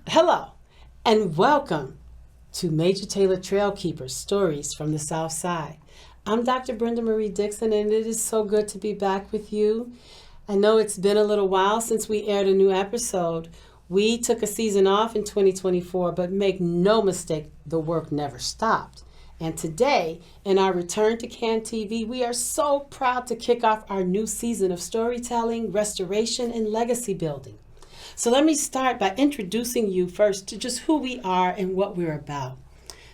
Hello, and welcome to Major Taylor Trail Keepers Stories from the South Side. I'm Dr. Brenda Marie Dixon, and it is so good to be back with you. I know it's been a little while since we aired a new episode. We took a season off in 2024, but make no mistake, the work never stopped. And today, in our return to CAN TV, we are so proud to kick off our new season of storytelling, restoration, and legacy building. So let me start by introducing you first to just who we are and what we're about.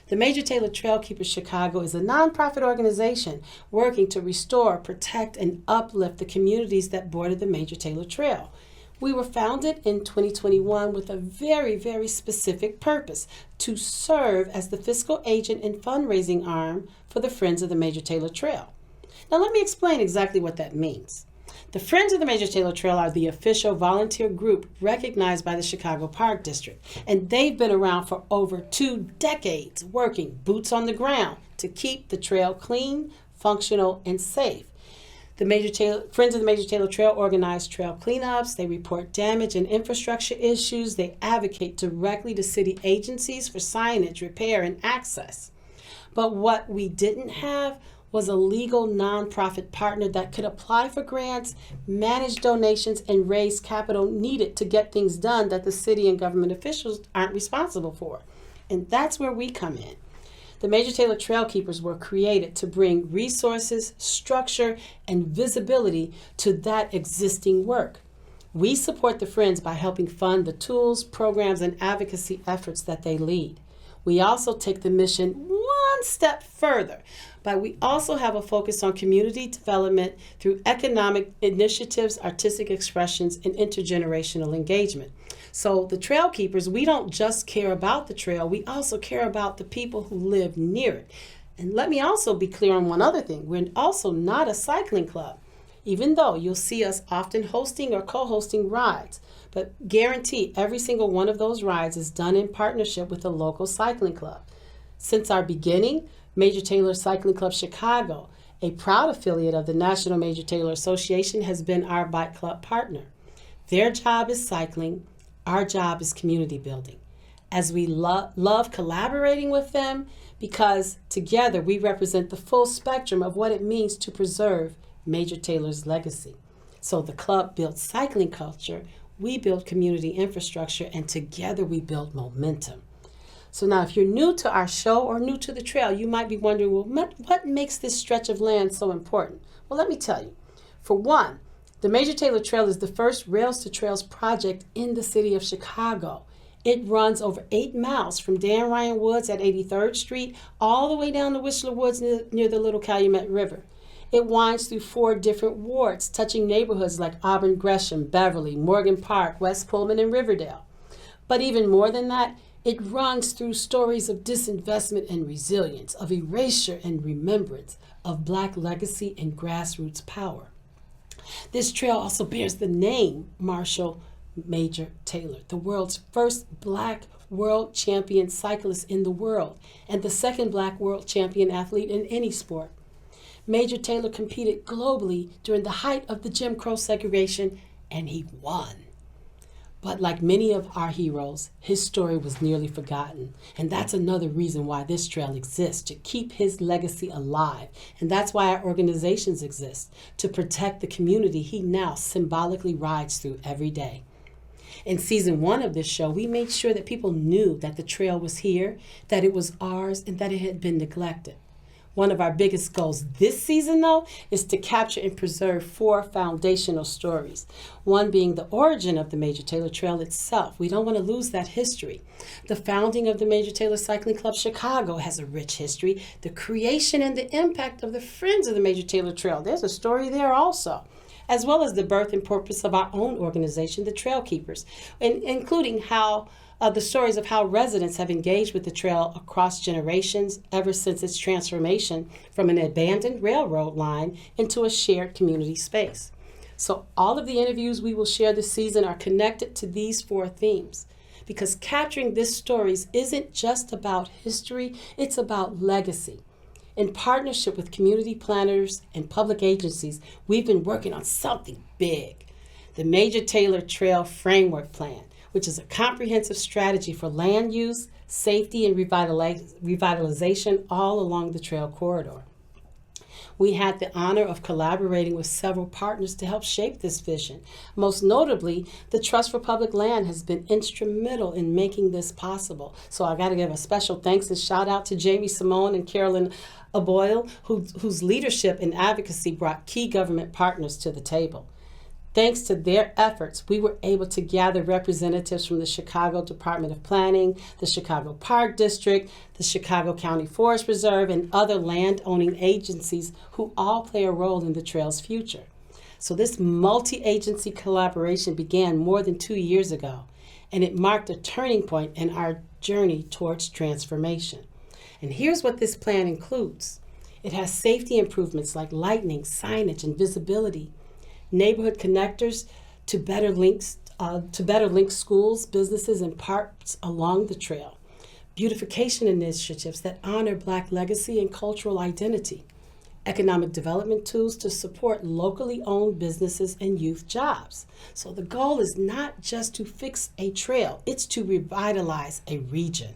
The Major Taylor Trail Keepers Chicago is a nonprofit organization working to restore, protect, and uplift the communities that border the Major Taylor Trail. We were founded in 2021 with a very, very specific purpose: to serve as the fiscal agent and fundraising arm for the Friends of the Major Taylor Trail. Now let me explain exactly what that means. The Friends of the Major Taylor Trail are the official volunteer group recognized by the Chicago Park District, and they've been around for over 2 decades, working boots on the ground to keep the trail clean, functional, and safe. The Friends of the Major Taylor Trail organize trail cleanups, they report damage and infrastructure issues, they advocate directly to city agencies for signage, repair, and access. But what we didn't have was a legal nonprofit partner that could apply for grants, manage donations, and raise capital needed to get things done that the city and government officials aren't responsible for. And that's where we come in. The Major Taylor Trail Keepers were created to bring resources, structure, and visibility to that existing work. We support the Friends by helping fund the tools, programs, and advocacy efforts that they lead. We also take the mission one step further, but we also have a focus on community development through economic initiatives, artistic expressions, and intergenerational engagement. So the Trail Keepers, we don't just care about the trail, we also care about the people who live near it. And let me also be clear on one other thing. We're also not a cycling club, even though you'll see us often hosting or co-hosting rides. But guarantee every single one of those rides is done in partnership with a local cycling club. Since our beginning, Major Taylor Cycling Club Chicago, a proud affiliate of the National Major Taylor Association, has been our bike club partner. Their job is cycling, our job is community building. As we love collaborating with them, because together we represent the full spectrum of what it means to preserve Major Taylor's legacy. So the club builds cycling culture, we build community infrastructure, and together we build momentum. So now if you're new to our show or new to the trail, you might be wondering, well, what makes this stretch of land so important? Well, let me tell you. For one, the Major Taylor Trail is the first Rails to Trails project in the city of Chicago. It runs over 8 miles from Dan Ryan Woods at 83rd Street all the way down to Whistler Woods near the Little Calumet River. It winds through 4 different wards, touching neighborhoods like Auburn Gresham, Beverly, Morgan Park, West Pullman, and Riverdale. But even more than that, it runs through stories of disinvestment and resilience, of erasure and remembrance, of Black legacy and grassroots power. This trail also bears the name Marshall Major Taylor, the world's first Black world champion cyclist in the world, and the second Black world champion athlete in any sport. Major Taylor competed globally during the height of the Jim Crow segregation, and he won. But like many of our heroes, his story was nearly forgotten. And that's another reason why this trail exists, to keep his legacy alive. And that's why our organizations exist, to protect the community he now symbolically rides through every day. In season 1 of this show, we made sure that people knew that the trail was here, that it was ours, and that it had been neglected. One of our biggest goals this season, though, is to capture and preserve 4 foundational stories. One being the origin of the Major Taylor Trail itself. We don't want to lose that history. The founding of the Major Taylor Cycling Club Chicago has a rich history. The creation and the impact of the Friends of the Major Taylor Trail. There's a story there also. As well as the birth and purpose of our own organization, the Trail Keepers, including the stories of how residents have engaged with the trail across generations ever since its transformation from an abandoned railroad line into a shared community space. So all of the interviews we will share this season are connected to these 4 themes, because capturing these stories isn't just about history, it's about legacy. In partnership with community planners and public agencies, we've been working on something big: the Major Taylor Trail Framework Plan, which is a comprehensive strategy for land use, safety, and revitalization all along the trail corridor. We had the honor of collaborating with several partners to help shape this vision. Most notably, the Trust for Public Land has been instrumental in making this possible. So I got to give a special thanks and shout out to Jamie Simone and Carolyn Aboyle, whose leadership and advocacy brought key government partners to the table. Thanks to their efforts, we were able to gather representatives from the Chicago Department of Planning, the Chicago Park District, the Chicago County Forest Reserve, and other land-owning agencies who all play a role in the trail's future. So this multi-agency collaboration began more than 2 years ago, and it marked a turning point in our journey towards transformation. And here's what this plan includes. It has safety improvements like lighting, signage, and visibility, neighborhood connectors to better link schools, businesses, and parks along the trail, beautification initiatives that honor Black legacy and cultural identity, economic development tools to support locally owned businesses and youth jobs. So the goal is not just to fix a trail, it's to revitalize a region.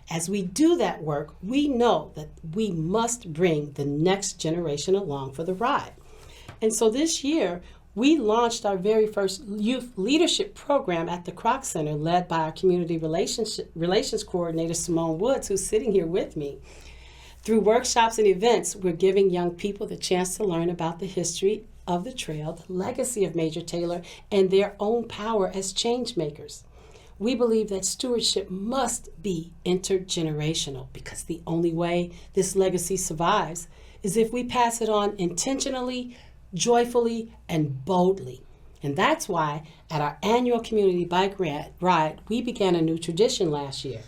As we do that work, we know that we must bring the next generation along for the ride. And so this year, we launched our very first youth leadership program at the Kroc Center, led by our community relations coordinator, Simone Woods, who's sitting here with me. Through workshops and events, we're giving young people the chance to learn about the history of the trail, the legacy of Major Taylor, and their own power as change makers. We believe that stewardship must be intergenerational, because the only way this legacy survives is if we pass it on intentionally, joyfully, and boldly. And that's why at our annual community bike ride, we began a new tradition last year.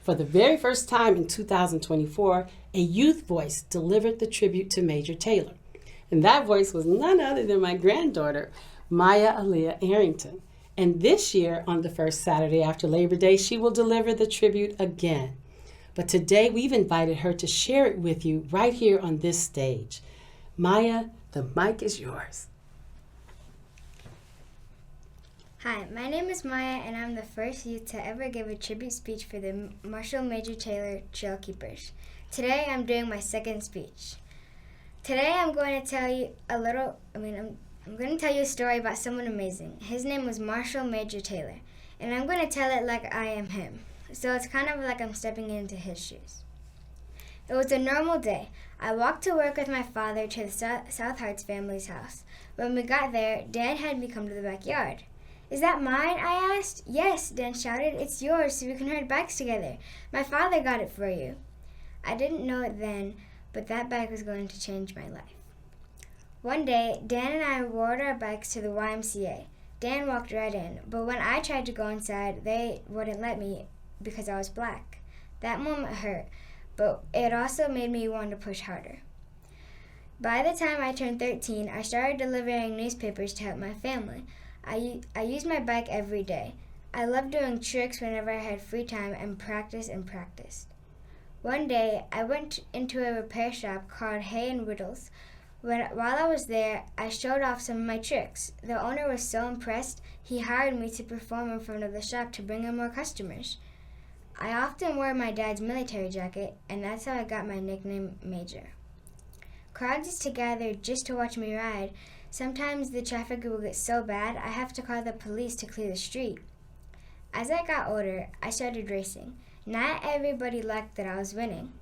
For the very first time in 2024, a youth voice delivered the tribute to Major Taylor. And that voice was none other than my granddaughter, Miaya Aaliyah Arrington. And this year, on the first Saturday after Labor Day, she will deliver the tribute again. But today, we've invited her to share it with you right here on this stage. Maya, the mic is yours. Hi, my name is Maya, and I'm the first youth to ever give a tribute speech for the Marshall Major Taylor Trail Keepers. Today, I'm doing my second speech. Today, I'm going to tell you I'm going to tell you a story about someone amazing. His name was Marshall Major Taylor, and I'm going to tell it like I am him. So it's kind of like I'm stepping into his shoes. It was a normal day. I walked to work with my father to the South Heights family's house. When we got there, Dan had me come to the backyard. "Is that mine?" I asked. "Yes," Dan shouted. "It's yours so we can ride bikes together. My father got it for you." I didn't know it then, but that bike was going to change my life. One day, Dan and I rode our bikes to the YMCA. Dan walked right in, but when I tried to go inside, they wouldn't let me because I was Black. That moment hurt, but it also made me want to push harder. By the time I turned 13, I started delivering newspapers to help my family. I used my bike every day. I loved doing tricks whenever I had free time and practiced. One day, I went into a repair shop called Hay and Riddles. While I was there, I showed off some of my tricks. The owner was so impressed, he hired me to perform in front of the shop to bring in more customers. I often wore my dad's military jacket, and that's how I got my nickname Major. Crowds used to gather just to watch me ride. Sometimes the traffic will get so bad, I have to call the police to clear the street. As I got older, I started racing. Not everybody liked that I was winning.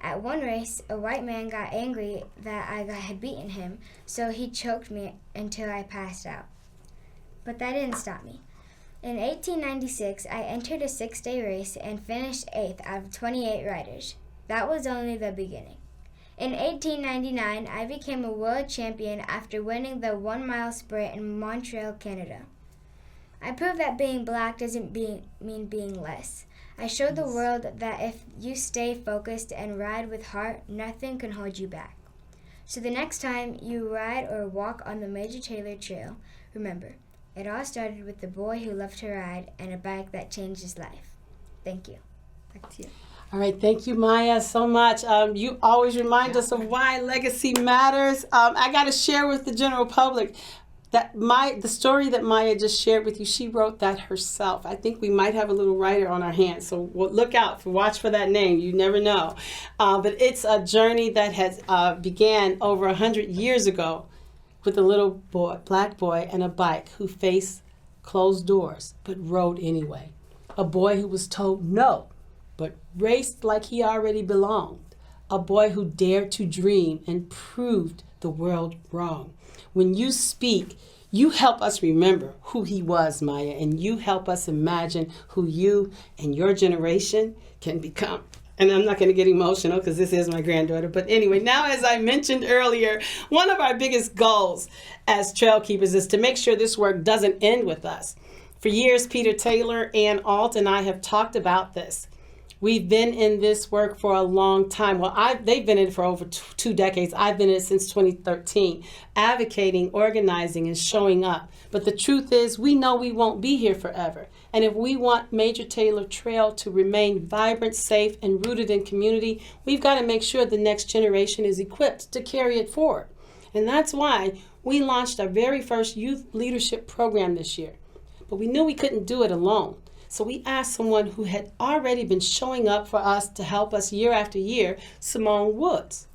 At one race, a white man got angry that I had beaten him, so he choked me until I passed out. But that didn't stop me. In 1896, I entered a 6-day race and finished 8th out of 28 riders. That was only the beginning. In 1899, I became a world champion after winning the 1-mile sprint in Montreal, Canada. I proved that being Black doesn't mean being less. I showed the world that if you stay focused and ride with heart, nothing can hold you back. So the next time you ride or walk on the Major Taylor Trail, remember, it all started with the boy who loved to ride and a bike that changed his life. Thank you. Back to you. All right, thank you, Maya, so much. You always remind us of why legacy matters. I got to share with the general public that the story that Maya just shared with you, she wrote that herself. I think we might have a little writer on our hands, so look out, watch for that name. You never know. But it's a journey that has began over 100 years ago with a little boy, black boy, and a bike who faced closed doors but rode anyway. A boy who was told no, but raced like he already belonged. A boy who dared to dream and proved the world wrong. When you speak, you help us remember who he was, Maya, and you help us imagine who you and your generation can become. And I'm not going to get emotional because this is my granddaughter. But anyway, now as I mentioned earlier, one of our biggest goals as trail keepers is to make sure this work doesn't end with us. For years, Peter Taylor, Ann Alt, and I have talked about this. We've been in this work for a long time. Well, they've been in it for over 2 decades. I've been in it since 2013, advocating, organizing, and showing up. But the truth is, we know we won't be here forever. And if we want Major Taylor Trail to remain vibrant, safe, and rooted in community, we've got to make sure the next generation is equipped to carry it forward. And that's why we launched our very first youth leadership program this year. But we knew we couldn't do it alone. So we asked someone who had already been showing up for us to help us year after year, Simone Woods.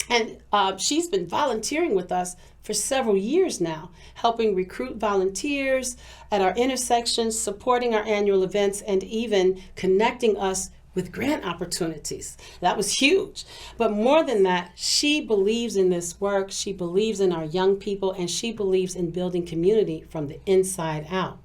And she's been volunteering with us for several years now, helping recruit volunteers at our intersections, supporting our annual events, and even connecting us with grant opportunities. That was huge. But more than that, she believes in this work, she believes in our young people, and she believes in building community from the inside out.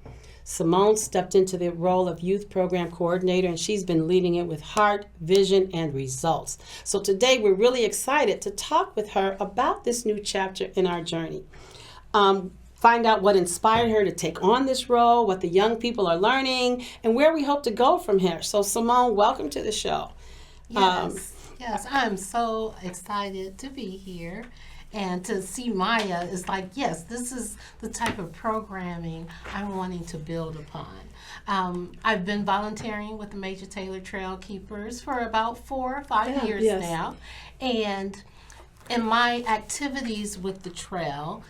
Simone stepped into the role of youth program coordinator, and she's been leading it with heart, vision, and results. So today we're really excited to talk with her about this new chapter in our journey. Find out what inspired her to take on this role, what the young people are learning, and where we hope to go from here. So Simone, welcome to the show. Yes, I'm so excited to be here. And to see Maya is like, yes, this is the type of programming I'm wanting to build upon. I've been volunteering with the Major Taylor Trail Keepers for about 4 or 5 years now. And in my activities with the trail,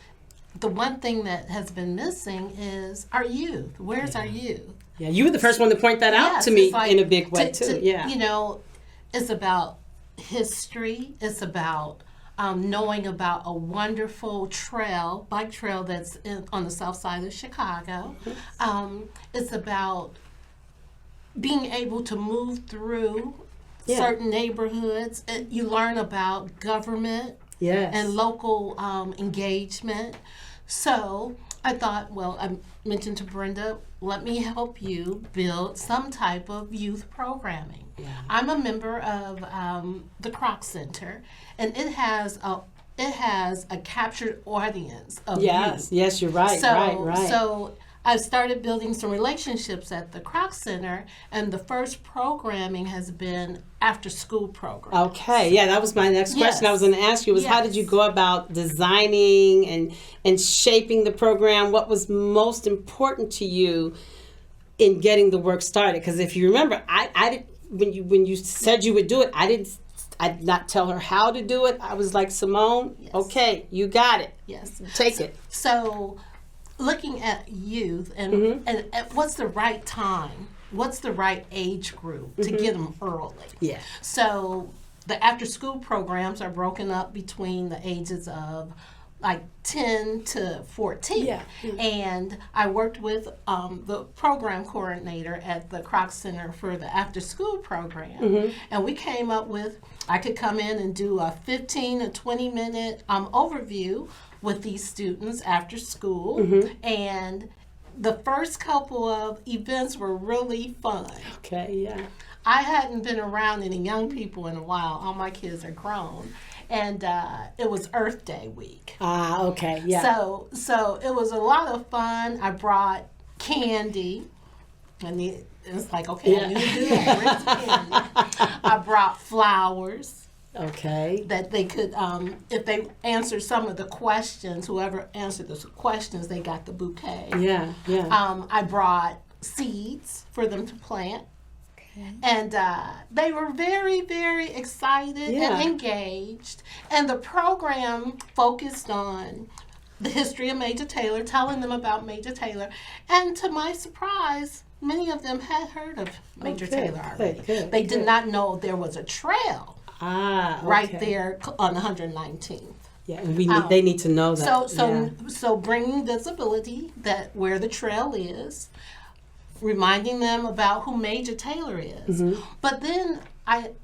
the one thing that has been missing is our youth. Where's our youth? Yeah, you were the first one to point that out to me in a big way, too. You know, it's about history. It's about knowing about a wonderful trail, bike trail that's on the south side of Chicago. It's about being able to move through certain neighborhoods. You learn about government and local engagement. So I thought, well, I mentioned to Brenda, let me help you build some type of youth programming. I'm a member of the Kroc Center, and it has a captured audience of youth. Yes, you're right. Right. So I started building some relationships at the Kroc Center, and the first programming has been after-school programs. Okay, that was my next question. I was going to ask you was how did you go about designing and shaping the program? What was most important to you in getting the work started? Because if you remember, I did when you said you would do it, I did not tell her how to do it. I was like, Simone, okay, you got it. Yes, take it. So, looking at youth and what's the right time, what's the right age group to get them early. Yeah. So the after school programs are broken up between the ages of like 10 to 14. And I worked with the program coordinator at the Kroc Center for the after school program. And we came up with, I could come in and do a 15 to 20 minute overview with these students after school. And the first couple of events were really fun. I hadn't been around any young people in a while. All my kids are grown. And it was Earth Day week. So it was a lot of fun. I brought candy. And it's like, okay, I need to do that. Where's the candy? I brought flowers. Okay. That they could, if they answered some of the questions, whoever answered the questions, they got the bouquet. Yeah, yeah. I brought seeds for them to plant. Okay. And they were very, very excited and engaged. And the program focused on the history of Major Taylor, telling them about Major Taylor. And to my surprise, many of them had heard of Major Taylor already. They did not know there was a trail right there on 119th. Yeah, and they need to know that. So bringing visibility that where the trail is, reminding them about who Major Taylor is. Mm-hmm. But then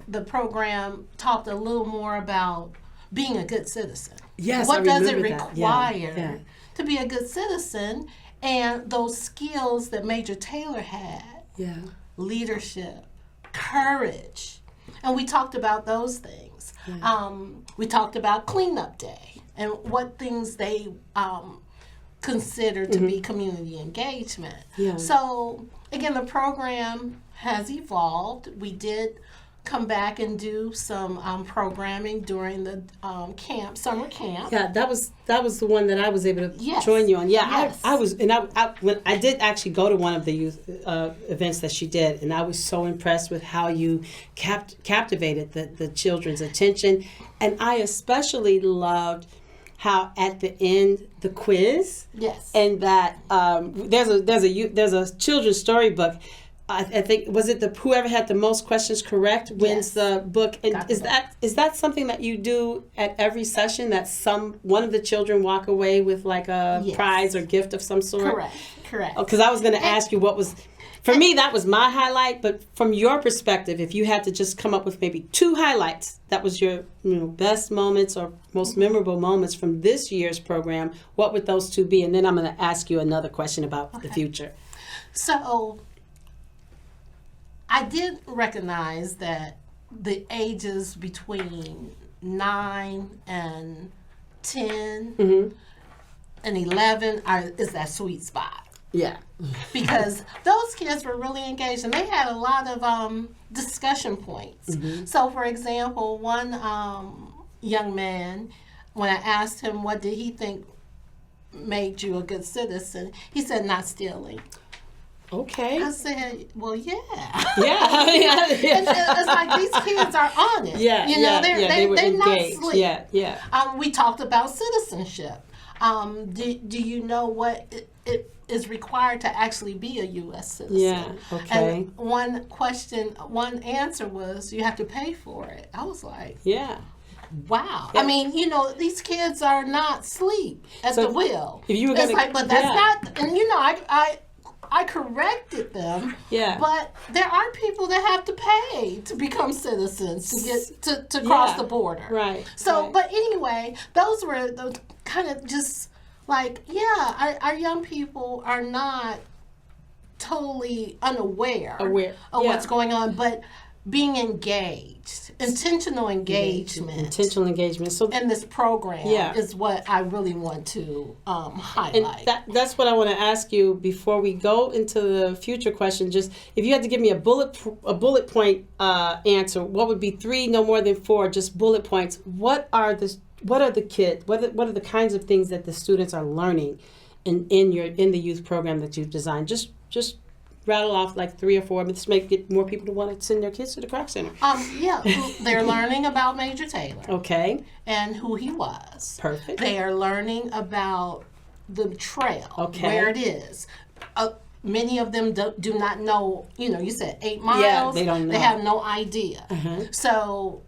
the program talked a little more about being a good citizen. Yes, what does it require to be a good citizen, and those skills that Major Taylor had. Yeah. Leadership, courage. And we talked about those things. Yeah. We talked about cleanup day and what things they consider to be community engagement. Yeah. So, again, the program has evolved. We did come back and do some programming during the summer camp. Yeah, that was the one that I was able to join you on. Yeah, yes. I did actually go to one of the youth events that she did, and I was so impressed with how you captivated the children's attention, and I especially loved how at the end the quiz. Yes. And that there's a children's storybook. I think was it whoever had the most questions correct wins the book. And is that something that you do at every session, that one of the children walk away with like a prize or gift of some sort? Correct. Because I was going to ask you what was. For me, that was my highlight, but from your perspective, if you had to just come up with maybe 2 highlights, that was your best moments or most memorable moments from this year's program, what would those 2 be? And then I'm going to ask you another question about the future. So I did recognize that the ages between 9 and 10 and 11 is that sweet spot. Yeah. Because those kids were really engaged, and they had a lot of discussion points. Mm-hmm. So, for example, one young man, when I asked him what did he think made you a good citizen, he said not stealing. Okay. I said, well, yeah. Yeah. And it's like these kids are on it. Yeah. They're not asleep. Yeah. We talked about citizenship. Do you know what it is required to actually be a U.S. citizen? Yeah. Okay. And one answer was you have to pay for it. I was like, wow. Yeah. I mean, these kids are not asleep at the wheel. If you were but that's not. And I corrected them. Yeah. But there are people that have to pay to become citizens to get to cross the border. Right. So, but anyway, those were those kind of just like, our young people are not totally unaware of what's going on, but being engaged, intentional engagement. So, in this program is what I really want to highlight. And that's what I want to ask you before we go into the future question. Just if you had to give me a bullet point answer, what would be 3, no more than 4, just bullet points? What are the kinds of things that the students are learning in the youth program that you've designed? Just rattle off like 3 or 4, but this may get more people to want to send their kids to the Kroc Center. They're learning about Major Taylor. Okay. And who he was. Perfect. They are learning about the trail, where it is. Many of them do not know, you said 8 miles. Yeah, they don't know. They have no idea. Uh-huh. So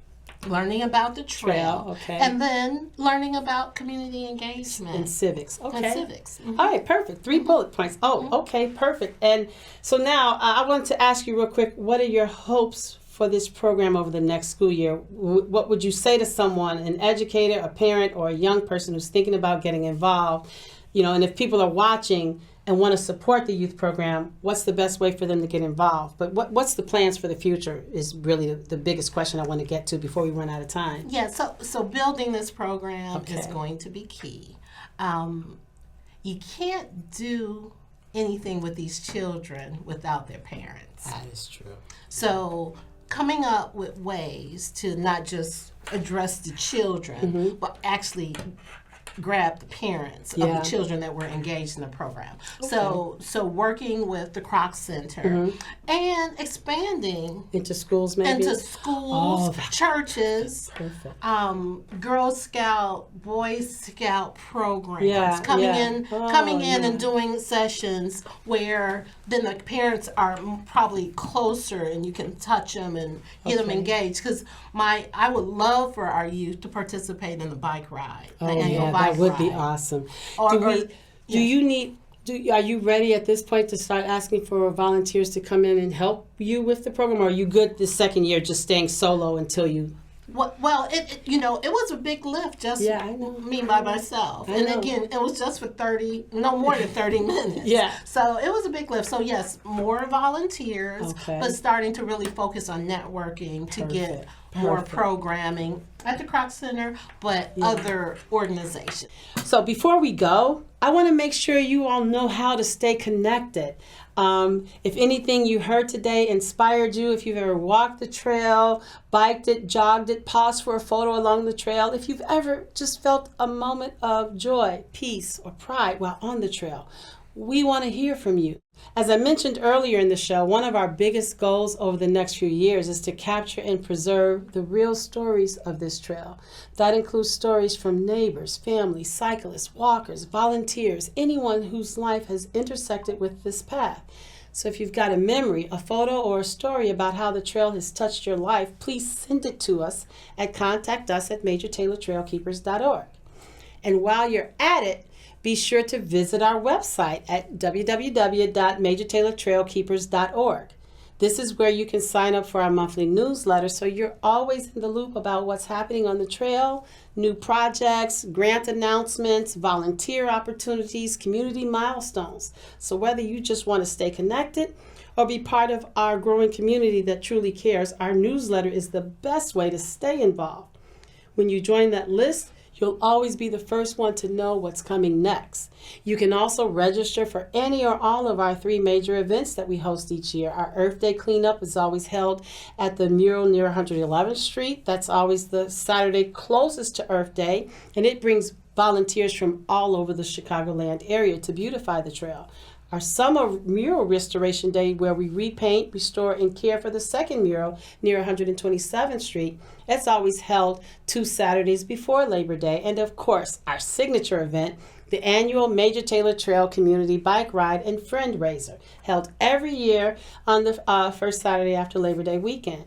learning about the trail, and then learning about community engagement and civics. Okay. And civics. Mm-hmm. All right, perfect. 3 bullet points. Okay, perfect. And so now I wanted to ask you real quick, what are your hopes for this program over the next school year? What would you say to someone, an educator, a parent, or a young person who's thinking about getting involved? And if people are watching and want to support the youth program, what's the best way for them to get involved? But what's the plans for the future is really the biggest question I want to get to before we run out of time. Yeah, so building this program is going to be key. You can't do anything with these children without their parents. That is true. So coming up with ways to not just address the children, but actually grab the parents of the children that were engaged in the program. Okay. So working with the Kroc Center and expanding into schools, maybe churches, Girl Scout, Boy Scout programs, coming in and doing sessions where then the parents are probably closer and you can touch them and get them engaged. Because I would love for our youth to participate in the bike ride, the annual bike that would ride. Be awesome. Are you ready at this point to start asking for volunteers to come in and help you with the program, or are you good this second year just staying solo until you? Well, it was a big lift just me by myself. And again, it was just for no more than 30 minutes. Yeah. So it was a big lift. So yes, more volunteers, but starting to really focus on networking to get more programming at the Kroc Center, but other organizations. So before we go, I want to make sure you all know how to stay connected. If anything you heard today inspired you, if you've ever walked the trail, biked it, jogged it, paused for a photo along the trail, if you've ever just felt a moment of joy, peace, or pride while on the trail, we want to hear from you. As I mentioned earlier in the show, one of our biggest goals over the next few years is to capture and preserve the real stories of this trail. That includes stories from neighbors, families, cyclists, walkers, volunteers, anyone whose life has intersected with this path. So if you've got a memory, a photo, or a story about how the trail has touched your life, please send it to us at contactus@MajorTaylorTrailKeepers.org. And while you're at it, be sure to visit our website at www.MajorTaylorTrailKeepers.org. This is where you can sign up for our monthly newsletter so you're always in the loop about what's happening on the trail, new projects, grant announcements, volunteer opportunities, community milestones. So whether you just want to stay connected or be part of our growing community that truly cares, our newsletter is the best way to stay involved. When you join that list, you'll always be the first one to know what's coming next. You can also register for any or all of our 3 major events that we host each year. Our Earth Day cleanup is always held at the mural near 111th Street. That's always the Saturday closest to Earth Day, and it brings volunteers from all over the Chicagoland area to beautify the trail. Our Summer Mural Restoration Day, where we repaint, restore, and care for the second mural near 127th Street, that's always held 2 Saturdays before Labor Day. And of course, our signature event, the annual Major Taylor Trail Community Bike Ride and Friend Raiser, held every year on the first Saturday after Labor Day weekend.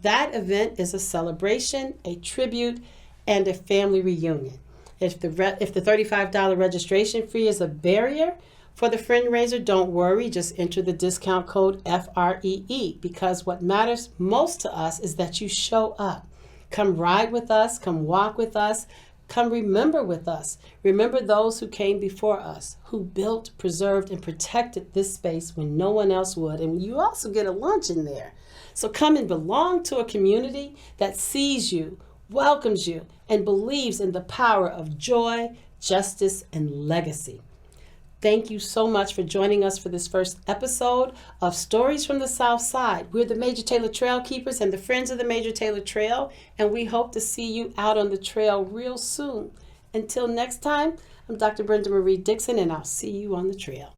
That event is a celebration, a tribute, and a family reunion. If the $35 registration fee is a barrier for the Friend Raiser, don't worry, just enter the discount code FREE, because what matters most to us is that you show up. Come ride with us, come walk with us, come remember with us. Remember those who came before us, who built, preserved, and protected this space when no one else would. And you also get a lunch in there. So come and belong to a community that sees you, welcomes you, and believes in the power of joy, justice, and legacy. Thank you so much for joining us for this first episode of Stories from the South Side. We're the Major Taylor Trail Keepers and the Friends of the Major Taylor Trail, and we hope to see you out on the trail real soon. Until next time, I'm Dr. Brenda Marie Dixon, and I'll see you on the trail.